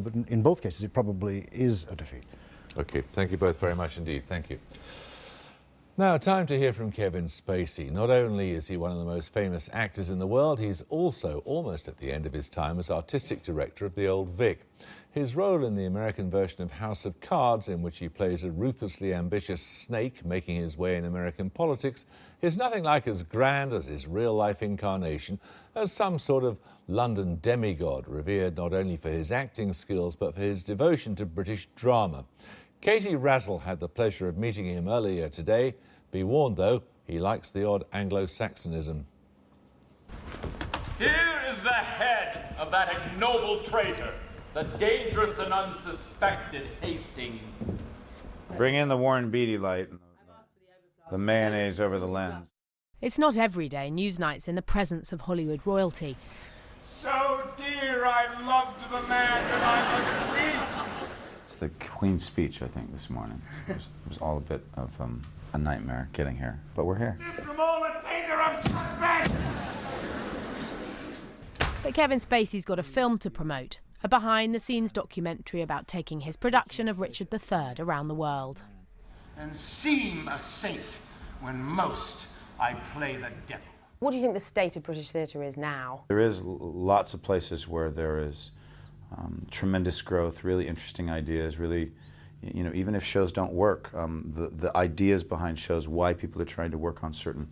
But in both cases, it probably is a defeat. Okay, thank you both very much indeed. Thank you. Now, time to hear from Kevin Spacey. Not only is he one of the most famous actors in the world, he's also almost at the end of his time as artistic director of the Old Vic. His role in the American version of House of Cards, in which he plays a ruthlessly ambitious snake making his way in American politics, is nothing like as grand as his real-life incarnation as some sort of London demigod, revered not only for his acting skills but for his devotion to British drama. Katie Razzle had the pleasure of meeting him earlier today. Be warned, though, he likes the odd Anglo-Saxonism. Here is the head of that ignoble traitor, the dangerous and unsuspected Hastings. Bring in the Warren Beatty light, the mayonnaise over the lens. It's not every day Newsnight's in the presence of Hollywood royalty. So dear, I loved the man that I must weep. It's the Queen's speech, I think, this morning. It was all a bit of a nightmare getting here, but we're here. From all a taker of suspense. But Kevin Spacey's got a film to promote, a behind-the-scenes documentary about taking his production of Richard III around the world. And seem a saint when most I play the devil. What do you think the state of British theatre is now? There is lots of places where there is tremendous growth, really interesting ideas, really, you know, even if shows don't work, the ideas behind shows, why people are trying to work on certain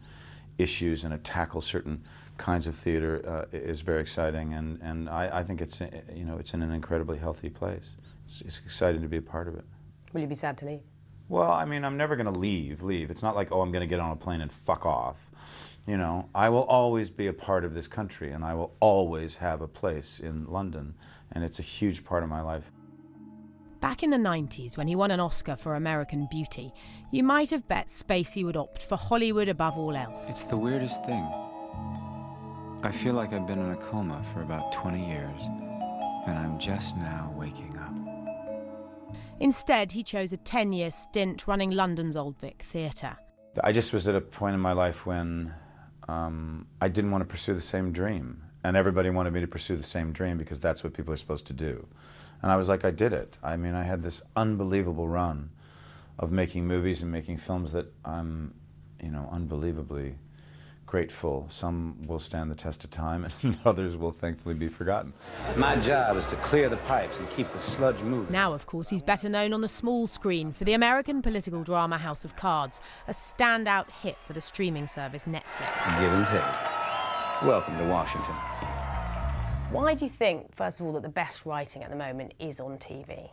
issues and tackle certain kinds of theater is very exciting, and I think it's, you know, it's in an incredibly healthy place. It's exciting to be a part of it. Will you be sad to leave? Well, I mean, I'm never going to leave. It's not like, oh, I'm going to get on a plane and fuck off. You know, I will always be a part of this country, and I will always have a place in London, and it's a huge part of my life. Back in the 90s, when he won an Oscar for American Beauty, you might have bet Spacey would opt for Hollywood above all else. It's the weirdest thing. I feel like I've been in a coma for about 20 years, and I'm just now waking up. Instead, he chose a 10-year stint running London's Old Vic Theatre. I just was at a point in my life when I didn't want to pursue the same dream, and everybody wanted me to pursue the same dream because that's what people are supposed to do. And I was like, I did it. I mean, I had this unbelievable run of making movies and making films that I'm, you know, unbelievably grateful. Some will stand the test of time, and others will thankfully be forgotten. My job is to clear the pipes and keep the sludge moving. Now, of course, he's better known on the small screen for the American political drama House of Cards, a standout hit for the streaming service Netflix. Give and take. Welcome to Washington. Why do you think, first of all, that the best writing at the moment is on TV?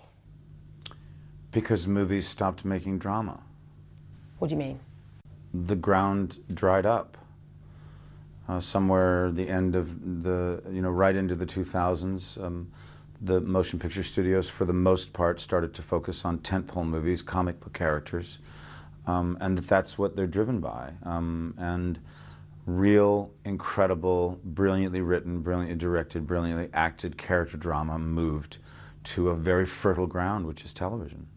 Because movies stopped making drama. What do you mean? The ground dried up. Somewhere the end of the, you know, right into the 2000s, the motion picture studios, for the most part, started to focus on tentpole movies, comic book characters, and that's what they're driven by. And real, incredible, brilliantly written, brilliantly directed, brilliantly acted character drama moved to a very fertile ground, which is television.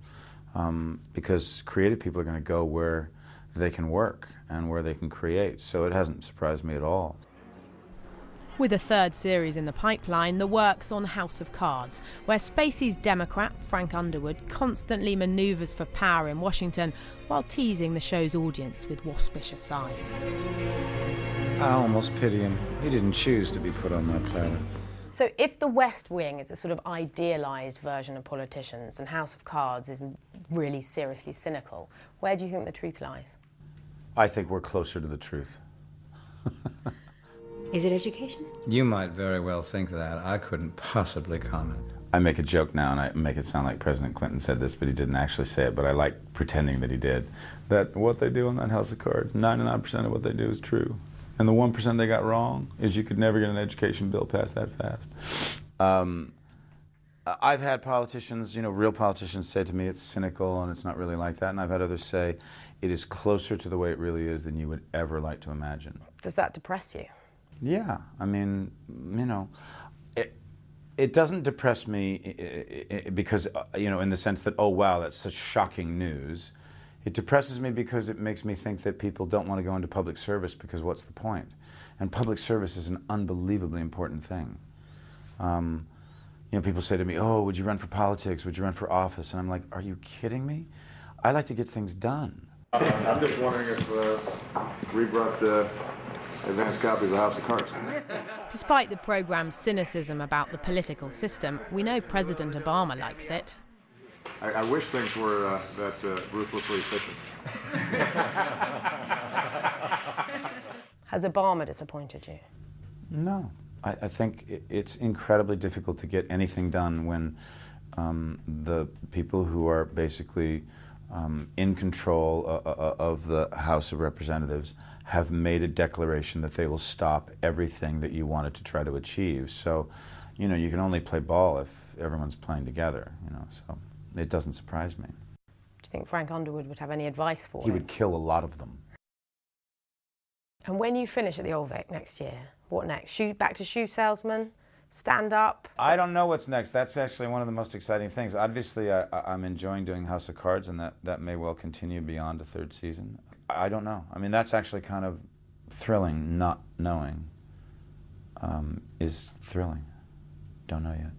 Because creative people are going to go where they can work and where they can create, so it hasn't surprised me at all. With a third series in the pipeline, the work's on House of Cards, where Spacey's Democrat, Frank Underwood, constantly manoeuvres for power in Washington while teasing the show's audience with waspish asides. I almost pity him. He didn't choose to be put on that planet. So if the West Wing is a sort of idealised version of politicians and House of Cards is really seriously cynical, where do you think the truth lies? I think we're closer to the truth. Is it education? You might very well think that. I couldn't possibly comment. I make a joke now, and I make it sound like President Clinton said this, but he didn't actually say it, but I like pretending that he did. That what they do on that House of Cards, 99% of what they do is true. And the 1% they got wrong is you could never get an education bill passed that fast. I've had politicians, you know, real politicians say to me it's cynical and it's not really like that, and I've had others say it is closer to the way it really is than you would ever like to imagine. Does that depress you? Yeah, I mean, you know, it doesn't depress me because, you know, in the sense that, oh wow, that's such shocking news. It depresses me because it makes me think that people don't want to go into public service because what's the point? And public service is an unbelievably important thing. You you know, people say to me, "Oh, would you run for politics? Would you run for office?" And I'm like, "Are you kidding me? I like to get things done." I'm just wondering if we brought advanced copies of House of Cards. Despite the programme's cynicism about the political system, we know President Obama likes it. I wish things were that ruthlessly efficient. Has Obama disappointed you? No. I think it's incredibly difficult to get anything done when the people who are basically in control of the House of Representatives have made a declaration that they will stop everything that you wanted to try to achieve. So, you know, you can only play ball if everyone's playing together, you know, so it doesn't surprise me. Do you think Frank Underwood would have any advice for He him? would kill a lot of them. And when you finish at the Old Vic next year, what next? Back to shoe salesman? Stand up? I don't know what's next. That's actually one of the most exciting things. Obviously, I'm enjoying doing House of Cards, and that may well continue beyond a third season. I don't know. I mean, that's actually kind of thrilling. Not knowing is thrilling. Don't know yet.